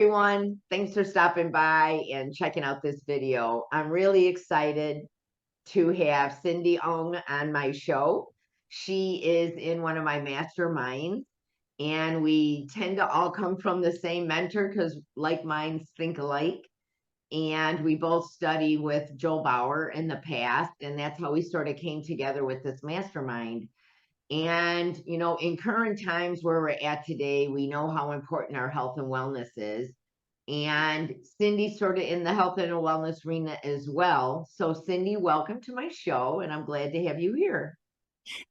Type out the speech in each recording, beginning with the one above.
Everyone. Thanks for stopping by and checking out this video. I'm really excited to have Cindy Ong on my show. She is in one of my masterminds, and we tend to all come from the same mentor because like minds think alike. And we both study with Joel Bauer in the past, and that's how we sort of came together with this mastermind. And, in current times where we're at today, we know how important our health and wellness is. And Cindy's sort of in the health and wellness arena as well. So, Cindy, welcome to my show, and I'm glad to have you here.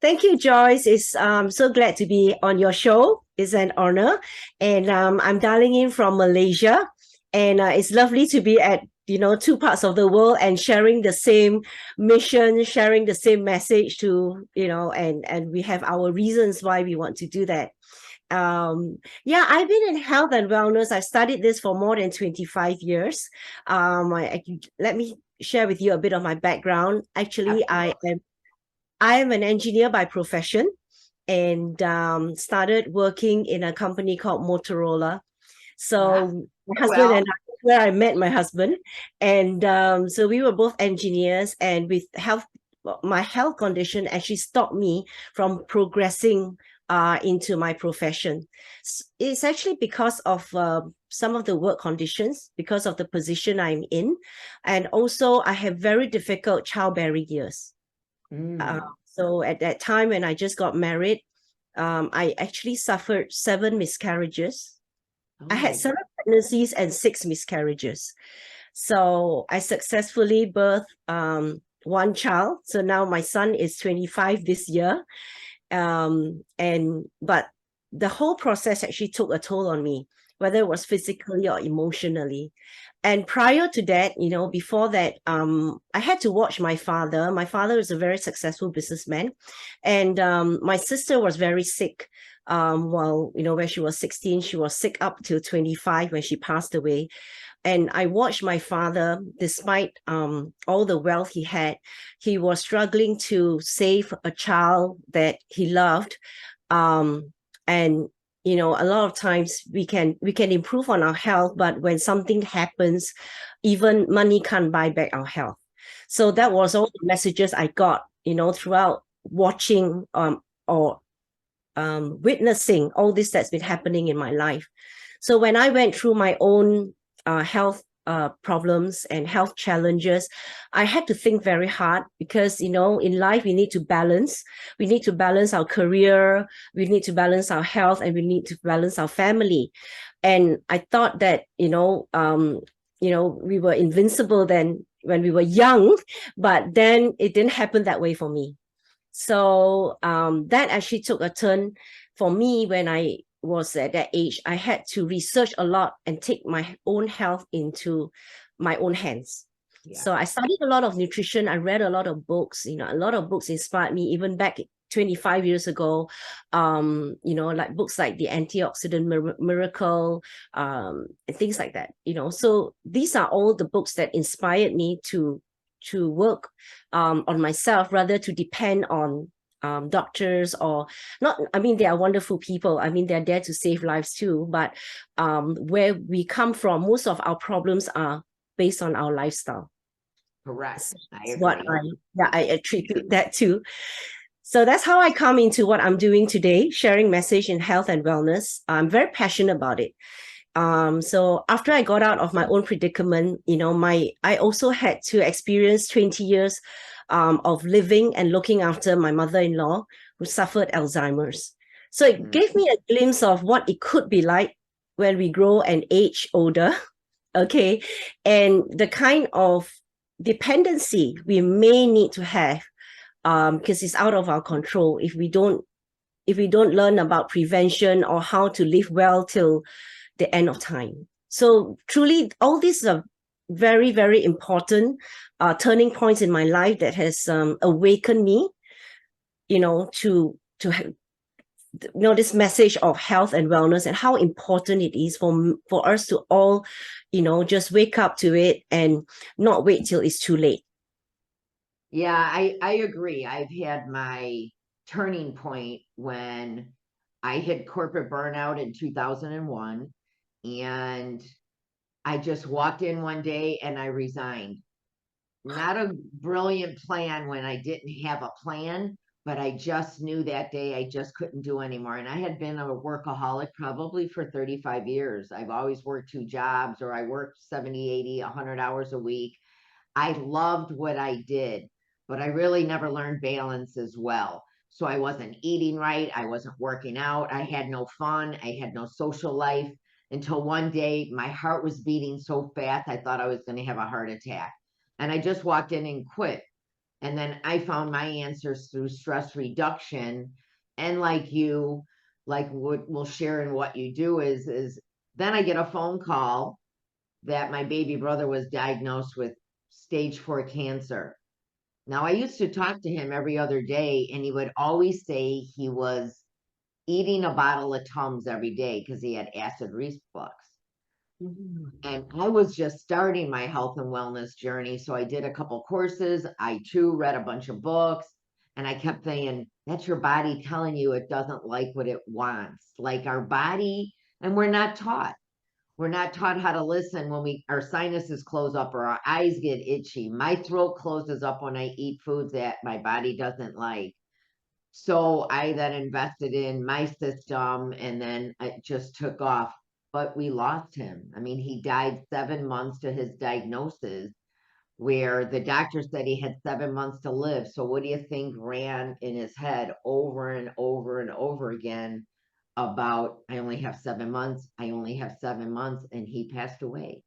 Thank you, Joyce. It's so glad to be on your show. It's an honor. And I'm dialing in from Malaysia. And it's lovely to be at, two parts of the world and sharing the same mission, sharing the same message and we have our reasons why we want to do that. Yeah, I've been in health and wellness. I've studied this for more than 25 years. Let me share with you a bit of my background. Actually, I am an engineer by profession and started working in a company called Motorola. So my husband and I, where I met my husband, and so we were both engineers. And with my health condition actually stopped me from progressing into my profession. It's actually because of some of the work conditions, because of the position I'm in, and also I have very difficult childbearing years. So at that time when I just got married, I actually suffered 7 miscarriages. I had 7 pregnancies and 6 miscarriages. So I successfully birthed one child. So now my son is 25 this year. But the whole process actually took a toll on me, whether it was physically or emotionally. And prior to that, before that, I had to watch my father. My father is a very successful businessman. And my sister was very sick. When she was 16, she was sick up till 25 when she passed away. And I watched my father, despite all the wealth he had, he was struggling to save a child that he loved. And a lot of times we can improve on our health, but when something happens, even money can't buy back our health. So that was all the messages I got, throughout watching or witnessing all this that's been happening in my life. So when I went through my own health problems and health challenges, I had to think very hard because, in life, we need to balance. We need to balance our career, we need to balance our health, and we need to balance our family. And I thought that, we were invincible then when we were young, but then it didn't happen that way for me. So that actually took a turn for me when I was at that age. I had to research a lot and take my own health into my own hands. Yeah. So I studied a lot of nutrition. I read a lot of books. A lot of books inspired me even back 25 years ago. Like books like The Antioxidant Miracle, and things like that. So these are all the books that inspired me to work on myself rather to depend on doctors or not. I mean, they are wonderful people. I mean, they're there to save lives too. But where we come from, most of our problems are based on our lifestyle. Correct. That's what I attribute that to. So that's how I come into what I'm doing today, sharing message in health and wellness. I'm very passionate about it. So after I got out of my own predicament, I also had to experience 20 years of living and looking after my mother-in-law who suffered Alzheimer's. So it gave me a glimpse of what it could be like when we grow and age older. Okay. And the kind of dependency we may need to have, because it's out of our control if we don't learn about prevention or how to live well till the end of time. So truly, all these are very, very important turning points in my life that has awakened me, to this message of health and wellness and how important it is for us to all, just wake up to it and not wait till it's too late. Yeah, I agree. I've had my turning point when I hit corporate burnout in 2001. And I just walked in one day and I resigned. Not a brilliant plan when I didn't have a plan, but I just knew that day I just couldn't do anymore. And I had been a workaholic probably for 35 years. I've always worked two jobs, or I worked 70, 80, 100 hours a week. I loved what I did, but I really never learned balance as well. So I wasn't eating right. I wasn't working out. I had no fun. I had no social life until one day my heart was beating so fast, I thought I was going to have a heart attack. And I just walked in and quit. And then I found my answers through stress reduction. And like you, like what we'll share in what you do is then I get a phone call that my baby brother was diagnosed with stage 4 cancer. Now, I used to talk to him every other day, and he would always say he was eating a bottle of Tums every day because he had acid reflux. And I was just starting my health and wellness journey. So I did a couple courses. I too read a bunch of books. And I kept saying, that's your body telling you it doesn't like what it wants. Like our body, and we're not taught. We're not taught how to listen when our sinuses close up or our eyes get itchy. My throat closes up when I eat foods that my body doesn't like. So I then invested in my system, and then it just took off. But we lost him. I mean, he died 7 months to his diagnosis, where the doctor said he had 7 months to live. So what do you think ran in his head over and over and over again about, I only have 7 months, I only have 7 months, and he passed away.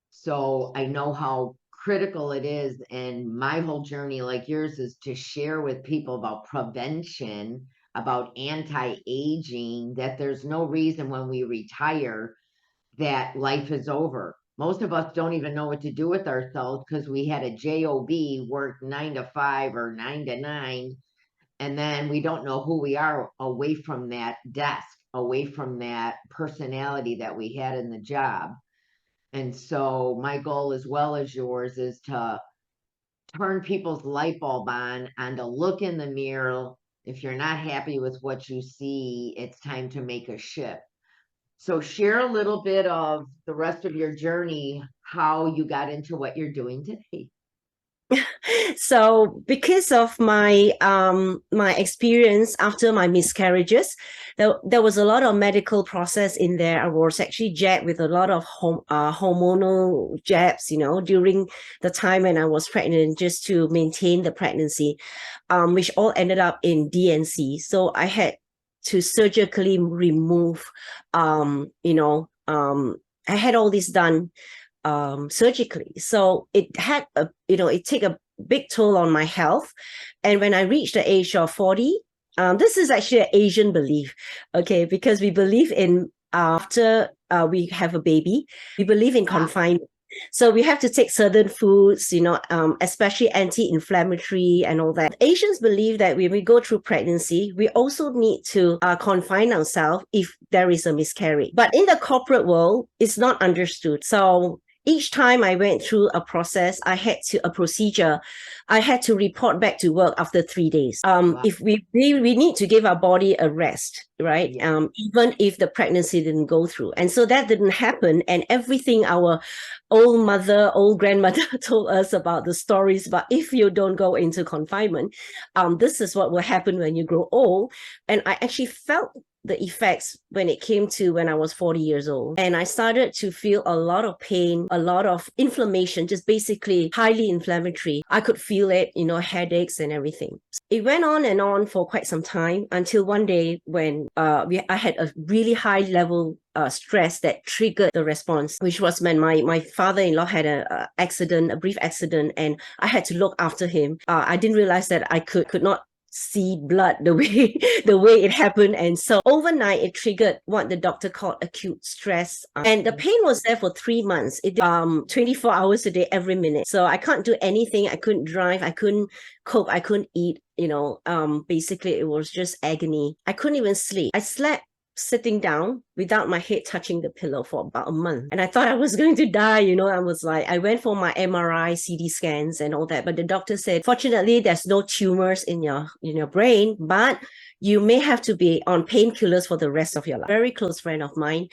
So I know how critical it is. And my whole journey, like yours, is to share with people about prevention, about anti-aging, that there's no reason when we retire that life is over. Most of us don't even know what to do with ourselves because we had a job, work 9 to 5 or 9 to 9, and then we don't know who we are away from that desk, away from that personality that we had in the job. And so my goal, as well as yours, is to turn people's light bulb on and to look in the mirror. If you're not happy with what you see, it's time to make a shift. So share a little bit of the rest of your journey, how you got into what you're doing today. So because of my experience after my miscarriages, there was a lot of medical process in there. I was actually jabbed with a lot of hormonal jabs, during the time when I was pregnant, just to maintain the pregnancy, which all ended up in DNC. So I had to surgically remove, I had all this done surgically. So it had it take a big toll on my health. And when I reached the age of 40, this is actually an Asian belief, okay, because we believe in after we have a baby, we believe in confinement. So we have to take certain foods, especially anti-inflammatory and all that. Asians believe that when we go through pregnancy, we also need to confine ourselves if there is a miscarriage. But in the corporate world, it's not understood. So each time I went through a process, a procedure, I had to report back to work after 3 days. Wow. If we need to give our body a rest, right? Yeah. Even if the pregnancy didn't go through. And so that didn't happen. And everything our old grandmother told us about the stories about if you don't go into confinement, this is what will happen when you grow old. And I actually felt the effects when it came to when I was 40 years old. And I started to feel a lot of pain, a lot of inflammation, just basically highly inflammatory. I could feel it, headaches and everything. It went on and on for quite some time until one day when I had a really high level stress that triggered the response, which was when my father-in-law had a brief accident, and I had to look after him. I didn't realize that I could not see blood the way it happened. And so overnight it triggered what the doctor called acute stress, and the pain was there for 3 months. It 24 hours a day, every minute. So I can't do anything. I couldn't drive, I couldn't cook, I couldn't eat. Basically it was just agony. I couldn't even sleep. I slept sitting down without my head touching the pillow for about a month. And I thought I was going to die, I went for my MRI, CT scans and all that. But the doctor said, fortunately, there's no tumors in your brain, but you may have to be on painkillers for the rest of your life. A very close friend of mine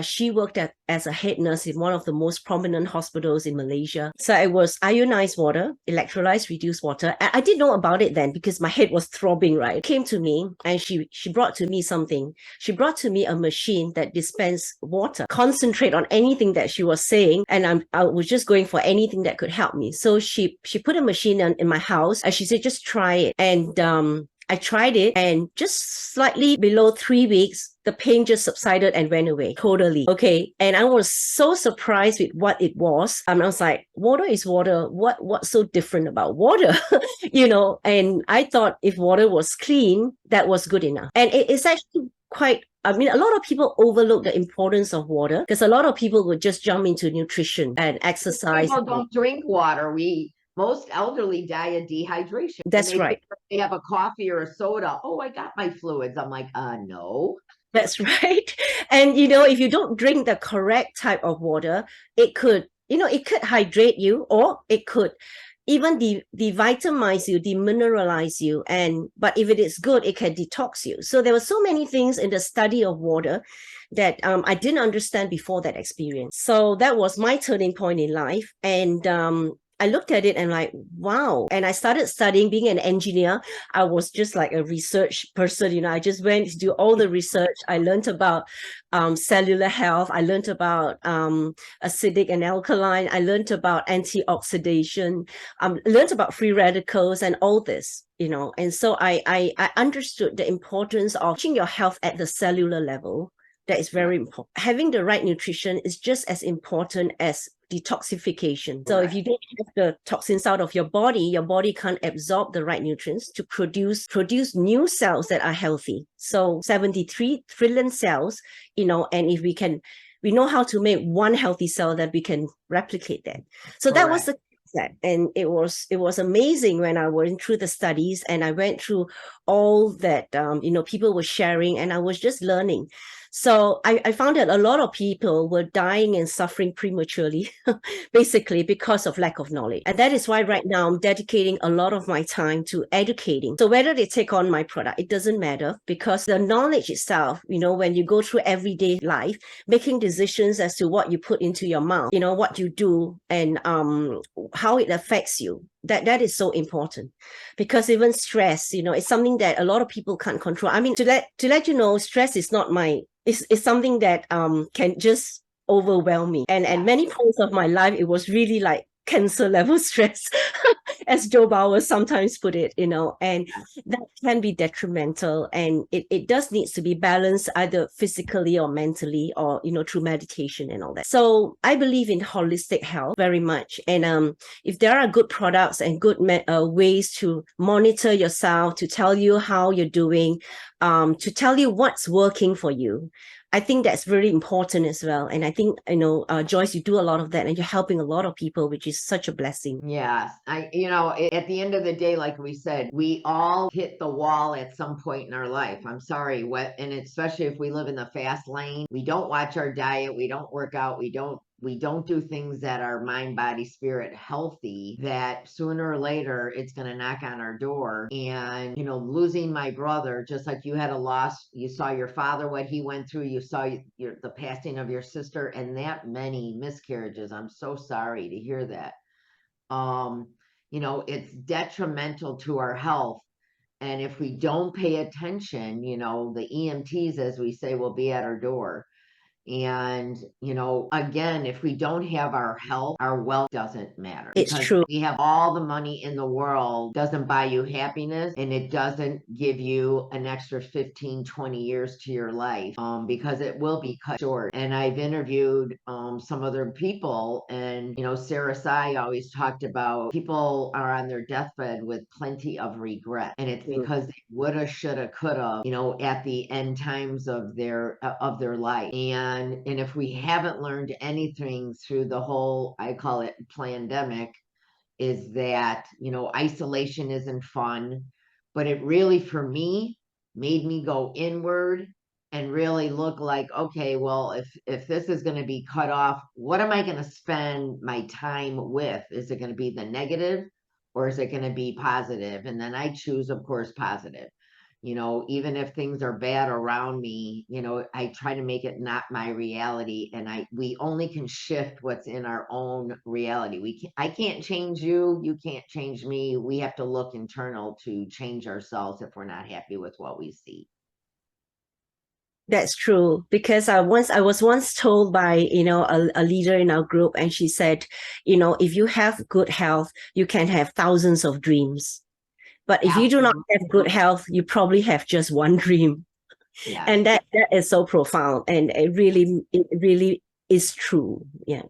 she worked as a head nurse in one of the most prominent hospitals in Malaysia. So it was ionized water, electrolyzed reduced water. I didn't know about it then because my head was throbbing, right? Came to me and she brought to me something. She brought to me a machine that dispensed water, concentrate on anything that she was saying. And I was just going for anything that could help me. So she put a machine in my house and she said, just try it. And I tried it, and just slightly below 3 weeks, the pain just subsided and went away totally. Okay. And I was so surprised with what it was. I was like, water is water. What's so different about water? And I thought if water was clean, that was good enough. And it's actually quite, a lot of people overlook the importance of water because a lot of people would just jump into nutrition and exercise. People don't drink water. Most elderly die of dehydration. That's right. They have a coffee or a soda. Oh, I got my fluids. I'm like, no. That's right. And, if you don't drink the correct type of water, it could hydrate you, or it could even devitamize you, demineralize you. But if it is good, it can detox you. So there were so many things in the study of water that I didn't understand before that experience. So that was my turning point in life. And I looked at it and like, wow. And I started studying. Being an engineer, I was just like a research person. I just went to do all the research. I learned about cellular health. I learned about acidic and alkaline. I learned about antioxidation. Learned about free radicals and all this. And so I understood the importance of watching your health at the cellular level. That is very important. Having the right nutrition is just as important as detoxification. So if you don't have the toxins out of your body can't absorb the right nutrients to produce new cells that are healthy. So 73 trillion cells, and if we know how to make one healthy cell, that we can replicate that. So that was the concept. And it was amazing when I went through the studies and I went through all that, people were sharing, and I was just learning. So I found that a lot of people were dying and suffering prematurely, basically because of lack of knowledge. And that is why right now I'm dedicating a lot of my time to educating. So whether they take on my product, it doesn't matter, because the knowledge itself, when you go through everyday life, making decisions as to what you put into your mouth, what you do, and how it affects you. That is so important, because even stress, it's something that a lot of people can't control. To let you know, stress is not it's something that can just overwhelm me. And many points of my life, it was really like cancer level stress, as Joe Bowers sometimes put it, and that can be detrimental. And it does needs to be balanced either physically or mentally, or, through meditation and all that. So I believe in holistic health very much. And if there are good products and good ways to monitor yourself, to tell you how you're doing, to tell you what's working for you, I think that's very important as well. And I think, Joyce, you do a lot of that, and you're helping a lot of people, which is such a blessing. Yes. At the end of the day, like we said, we all hit the wall at some point in our life. I'm sorry. And especially if we live in the fast lane, we don't watch our diet, we don't work out, we don't do things that are mind, body, spirit healthy, that sooner or later it's going to knock on our door. And, losing my brother, just like you had a loss, you saw your father, what he went through, you saw the passing of your sister, and that many miscarriages. I'm so sorry to hear that. It's detrimental to our health. And if we don't pay attention, the EMTs, as we say, will be at our door. And, again, if we don't have our health, our wealth doesn't matter. It's true. We have all the money in the world, doesn't buy you happiness, and it doesn't give you an extra 15, 20 years to your life, because it will be cut short. And I've interviewed some other people, and, Sarah Sai always talked about people are on their deathbed with plenty of regret. And it's because they woulda, shoulda, coulda, at the end times of their life. And if we haven't learned anything through the whole, I call it pandemic, is that, isolation isn't fun, but it really, for me, made me go inward and really look like, okay, well, if this is going to be cut off, what am I going to spend my time with? Is it going to be the negative, or is it going to be positive? And then I choose, of course, positive. You know, even if things are bad around me, you know, I try to make it not my reality. And we only can shift what's in our own reality. I can't change you. You can't change me. We have to look internal to change ourselves if we're not happy with what we see. That's true, because I was once told by, a leader in our group, and she said, if you have good health, you can have thousands of dreams. But if you do not have good health, you probably have just one dream. Yes. And that is so profound, and it really is true. Yeah.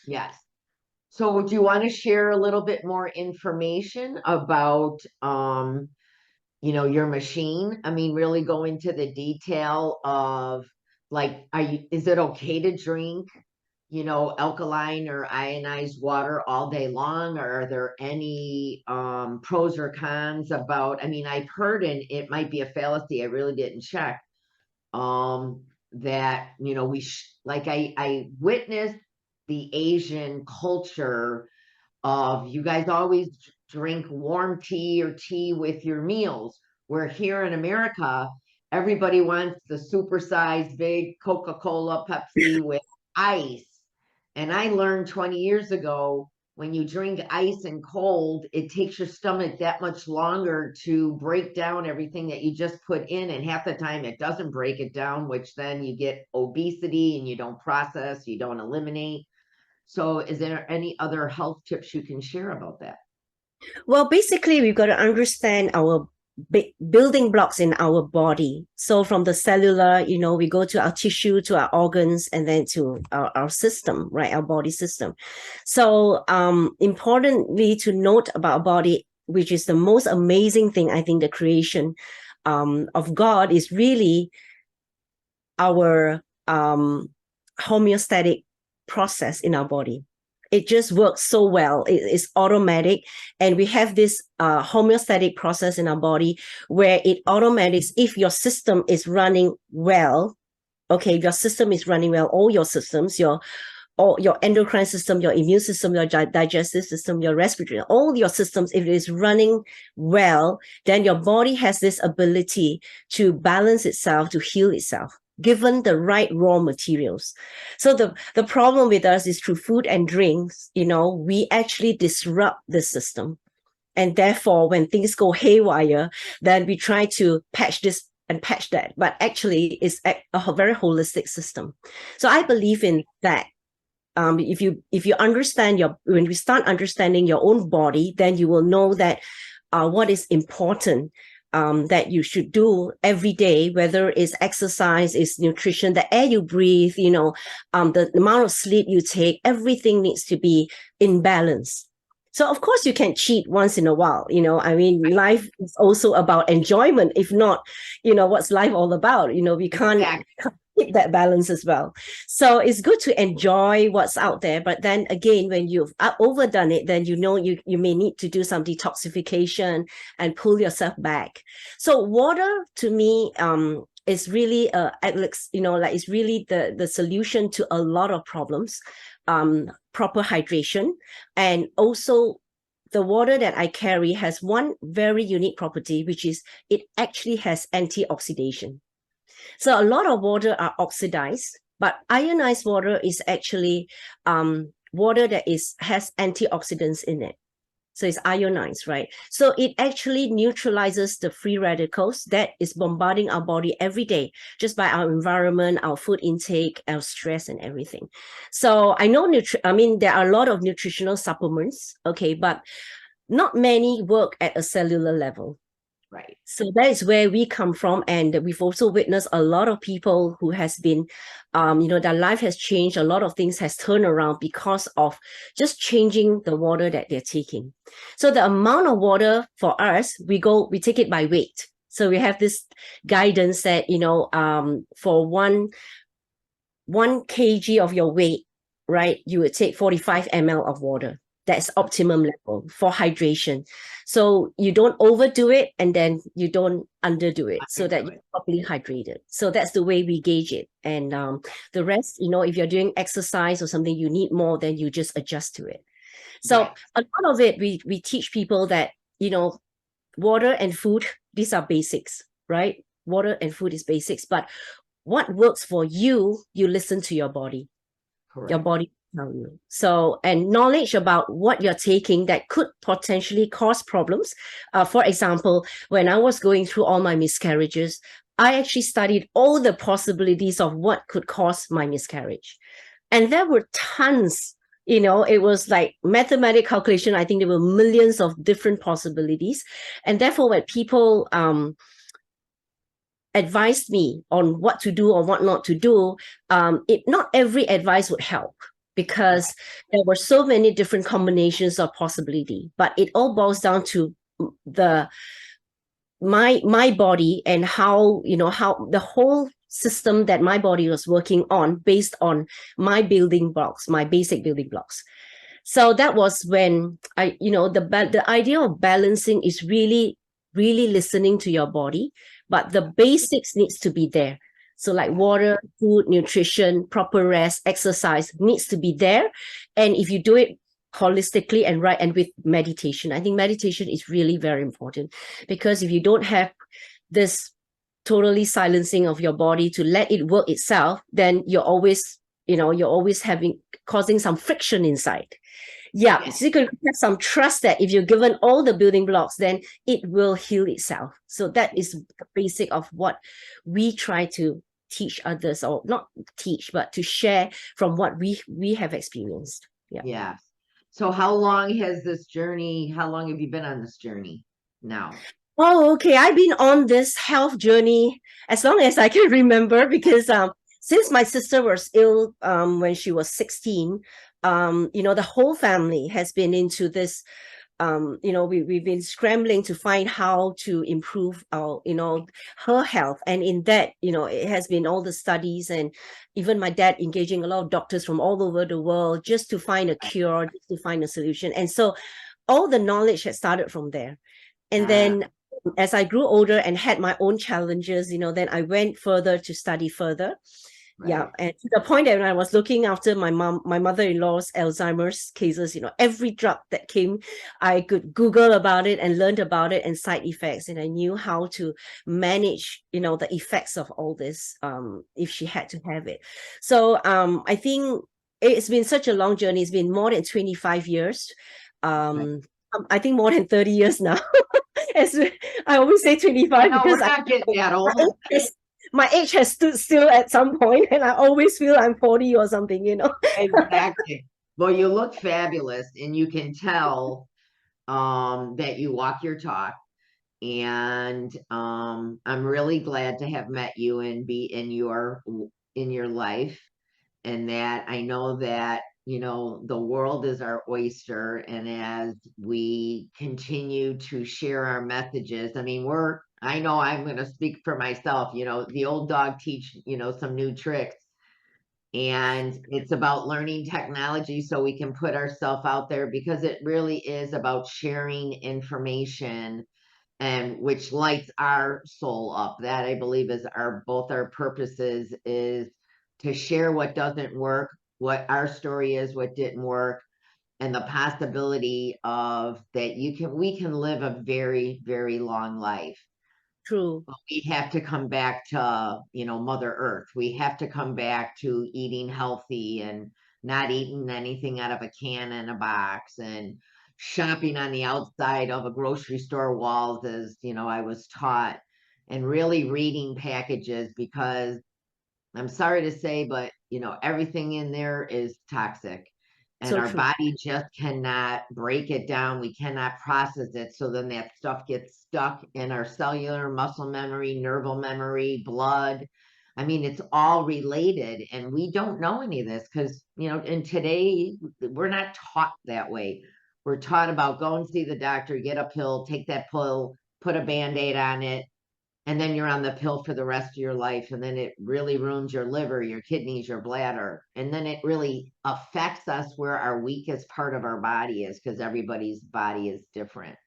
Yes. So do you want to share a little bit more information about your machine? I mean, really go into the detail of, like, is it okay to drink, alkaline or ionized water all day long? Or are there any pros or cons about, I mean, I've heard, and it might be a fallacy, I really didn't check, that, like I witnessed the Asian culture of, you guys always drink warm tea or tea with your meals, where here in America, everybody wants the supersized big Coca-Cola, Pepsi with ice. And I learned 20 years ago, when you drink ice and cold, it takes your stomach that much longer to break down everything that you just put in. And half the time it doesn't break it down, which then you get obesity and you don't process, you don't eliminate. So is there any other health tips you can share about that? Well, basically, we've got to understand our building blocks in our body. So from the cellular, we go to our tissue, to our organs, and then to our system, right? Our body system. So importantly to note about our body, which is the most amazing thing, I think, the creation of God, is really our homeostatic process in our body. It just works so well. It's automatic. And we have this homeostatic process in our body where it automatics, if your system is running well, okay, if your system is running well, all your systems, your endocrine system, your immune system, your digestive system, your respiratory, all your systems, if it is running well, then your body has this ability to balance itself, to heal itself, given the right raw materials. So the problem with us is, through food and drinks, we actually disrupt the system. And therefore, when things go haywire, then we try to patch this and patch that. But actually, it's a very holistic system. So I believe in that. If you understand when you start understanding your own body, then you will know that what is important, that you should do every day, whether it's exercise, it's nutrition, the air you breathe, the amount of sleep you take, everything needs to be in balance. So of course you can cheat once in a while, I mean, life is also about enjoyment. If not, what's life all about? We can't keep that balance as well. So it's good to enjoy what's out there. But then again, when you've overdone it, then you may need to do some detoxification and pull yourself back. So water, to me, is really it's really the solution to a lot of problems. Proper hydration. And also, the water that I carry has one very unique property, which is it actually has antioxidation. So a lot of water are oxidized, but ionized water is actually water that has antioxidants in it. So it's ionized, right? So it actually neutralizes the free radicals that is bombarding our body every day, just by our environment, our food intake, our stress, and everything. So I know, there are a lot of nutritional supplements, okay, but not many work at a cellular level. Right. So that is where we come from. And we've also witnessed a lot of people who has been, their life has changed. A lot of things has turned around because of just changing the water that they're taking. So the amount of water for us, we take it by weight. So we have this guidance that, for one kg of your weight, right, you would take 45 ml of water. That's optimum level for hydration. So you don't overdo it, and then you don't underdo it, so that you're properly hydrated. So that's the way we gauge it. And the rest, if you're doing exercise or something, you need more, then you just adjust to it. So a lot of it, we teach people that, water and food, these are basics. right? Water and food is basics, but what works for you, you listen to your body. Correct. Your body will tell you. So, and knowledge about what you're taking that could potentially cause problems. For example, when I was going through all my miscarriages, I actually studied all the possibilities of what could cause my miscarriage. And there were tons, it was like mathematical calculation. I think there were millions of different possibilities. And therefore, when people advised me on what to do or what not to do, not every advice would help because there were so many different combinations of possibility. But it all boils down to my body and how the whole system that my body was working on based on my building blocks, my basic building blocks. So that was when the idea of balancing is really, really listening to your body, but the basics needs to be there. So like water, food, nutrition, proper rest, exercise needs to be there. And if you do it holistically and right, and with meditation, I think meditation is really very important, because if you don't have this totally silencing of your body to let it work itself, then you're always causing some friction inside. Yeah, so you can have some trust that if you're given all the building blocks, then it will heal itself. So that is the basic of what we try to teach others, or not teach, but to share from what we have experienced. Yeah. So how long have you been on this journey now? Oh, okay. I've been on this health journey as long as I can remember, because since my sister was ill when she was 16, the whole family has been into this. We've been scrambling to find how to improve our, her health. And in that, it has been all the studies, and even my dad engaging a lot of doctors from all over the world just to find a cure, just to find a solution. And so all the knowledge had started from there. And then as I grew older and had my own challenges, then I went further to study further. Right. Yeah. And to the point that when I was looking after my mother-in-law's Alzheimer's cases, every drug that came, I could Google about it and learned about it and side effects. And I knew how to manage, the effects of all this, if she had to have it. So I think it's been such a long journey. It's been more than 25 years. I think more than 30 years now. As I always say 25, no, because we're not getting that old. My age has stood still at some point, and I always feel I'm 40 or something, Exactly. Well, you look fabulous, and you can tell that you walk your talk. And I'm really glad to have met you and be in your life, and that I know that the world is our oyster. And as we continue to share our messages, I know I'm going to speak for myself, the old dog teach, some new tricks. And it's about learning technology so we can put ourselves out there, because it really is about sharing information, and which lights our soul up. That, I believe, is both our purposes, is to share what doesn't work, what our story is, what didn't work, and the possibility of that we can live a very, very long life. True. But we have to come back to, Mother Earth. We have to come back to eating healthy and not eating anything out of a can and a box, and shopping on the outside of a grocery store walls, as I was taught, and really reading packages, because I'm sorry to say, but everything in there is toxic. And So our true. body just cannot break it down. We cannot process it. So then that stuff gets stuck in our cellular, muscle memory, nerval memory, blood. It's all related. And we don't know any of this because, and today we're not taught that way. We're taught about go and see the doctor, get a pill, take that pill, put a Band-Aid on it, and then you're on the pill for the rest of your life. And then it really ruins your liver, your kidneys, your bladder. And then it really affects us where our weakest part of our body is, because everybody's body is different.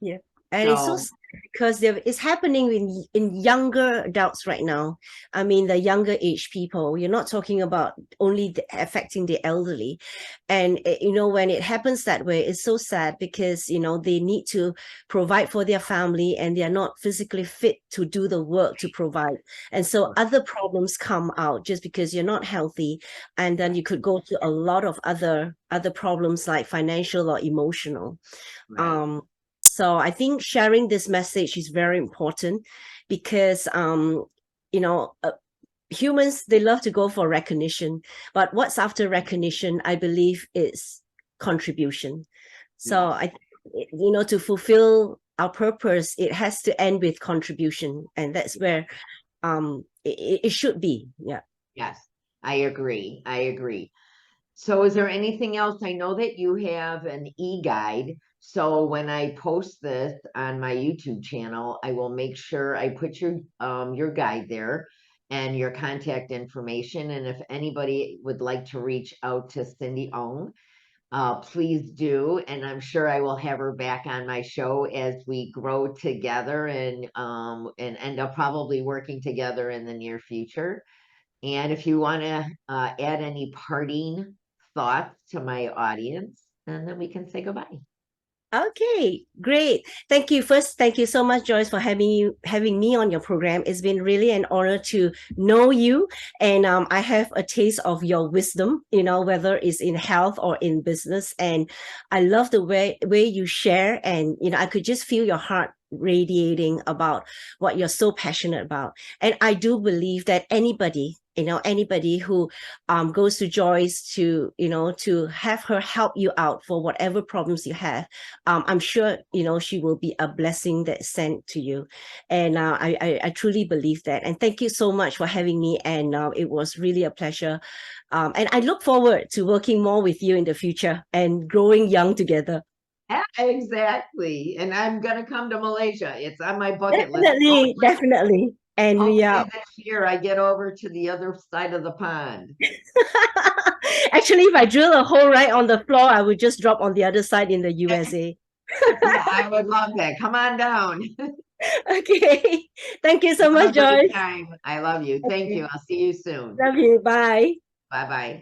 Yeah. And it's so So, sad because it's happening in younger adults right now. I mean, the younger age people. You're not talking about only affecting the elderly. And, when it happens that way, it's so sad because, they need to provide for their family and they are not physically fit to do the work to provide. And so other problems come out just because you're not healthy. And then you could go to a lot of other problems like financial or emotional. right. So I think sharing this message is very important because, you know, uh, humans, they love to go for recognition, but what's after recognition, I believe, is contribution. So Yes. to fulfill our purpose, it has to end with contribution. And that's where it should be. Yeah. Yes. I agree. I agree. So is there anything else? I know that you have an e-guide. So when I post this on my YouTube channel, I will make sure I put your guide there and your contact information. And if anybody would like to reach out to Cindy Ong, please do. And I'm sure I will have her back on my show as we grow together and end up probably working together in the near future. And if you want to add any parting thoughts to my audience, and then we can say goodbye. Okay, great. Thank you. First, thank you so much, Joyce, for having me on your program. It's been really an honor to know you, and I have a taste of your wisdom. Whether it's in health or in business, and I love the way you share, and I could just feel your heart radiating about what you're so passionate about. And I do believe that anybody who goes to Joyce to have her help you out for whatever problems you have, I'm sure she will be a blessing that's sent to you. And I truly believe that. And thank you so much for having me. And it was really a pleasure. And I look forward to working more with you in the future and growing young together. Yeah, exactly. And I'm gonna come to Malaysia. It's on my bucket list. Definitely, definitely. And we Hopefully are this year I get over to the other side of the pond. actually, if I drill a hole right on the floor, I would just drop on the other side in the USA. Yeah, I would love that. Come on down. Okay. Thank you so Have a much, great Joyce. time. I love you. Thank Okay. you. I'll see you soon. Love you. Bye. Bye bye.